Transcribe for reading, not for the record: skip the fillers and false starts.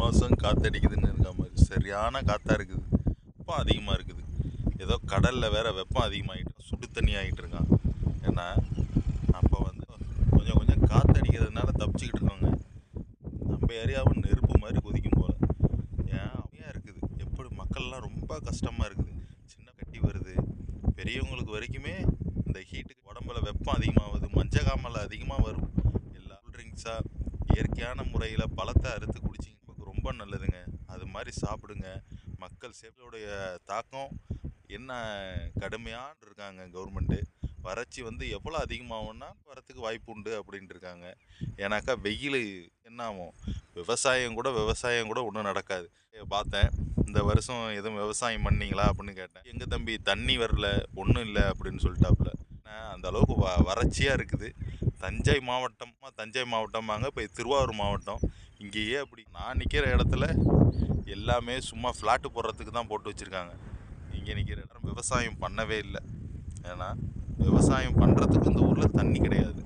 மாதம் காற்றடிக்குதுன்னு இருக்கா மாதிரி சரியான காற்றா இருக்குது. வெப்பம் அதிகமாக இருக்குது. ஏதோ கடலில் வேற வெப்பம் அதிகமாகிட்டு சுடு தண்ணி ஆகிட்டு இருக்கான். ஏன்னா அப்போ வந்து கொஞ்சம் கொஞ்சம் காற்றடிக்கிறதுனால தப்பிச்சுக்கிட்டு இருக்கோங்க. நம்ம ஏரியாவும் நெருப்பு மாதிரி கொதிக்கும் போல. ஏன் அப்படியா இருக்குது. எப்படி மக்கள்லாம் ரொம்ப கஷ்டமாக இருக்குது. சின்ன கட்டி வருது, பெரியவங்களுக்கு வரைக்குமே இந்த ஹீட்டுக்கு உடம்புல வெப்பம் அதிகமாகுது. மஞ்சக்காமல் அதிகமாக வரும். எல்லா கூல்ட்ரிங்க்ஸாக இயற்கையான முறையில் பழத்தை அறுத்து குடிச்சிங்க நமக்கு ரொம்ப நல்லதுங்க. அது மாதிரி சாப்பிடுங்க. மக்கள் சேஃப்டியோடைய தாக்கம் என்ன கடுமையான இருக்காங்க. கவர்மெண்ட்டு வறட்சி வந்து எவ்வளோ அதிகமாகும்னா வரத்துக்கு வாய்ப்பு உண்டு அப்படின்ட்டு இருக்காங்க. ஏன்னாக்கா வெயில் என்ன ஆகும், விவசாயம் கூட ஒன்றும் நடக்காது. பார்த்தேன் இந்த வருஷம் எதுவும் விவசாயம் பண்ணீங்களா அப்படின்னு கேட்டேன். எங்கள் தம்பி தண்ணி வரல, ஒன்றும் இல்லை அப்படின்னு சொல்லிட்டாப்புல. அந்த அளவுக்கு வறட்சியாக இருக்குது. தஞ்சை மாவட்டமாங்க, இப்போ திருவாரூர் மாவட்டம். இங்கேயே அப்படி நான் நிற்கிற இடத்துல எல்லாமே சும்மா ஃப்ளாட்டு போடுறதுக்கு தான் போட்டு வச்சுருக்காங்க. இங்கே நிற்கிற இடம் விவசாயம் பண்ணவே இல்லை. ஏன்னா விவசாயம் பண்ணுறதுக்கு இந்த ஊரில் தண்ணி கிடையாது.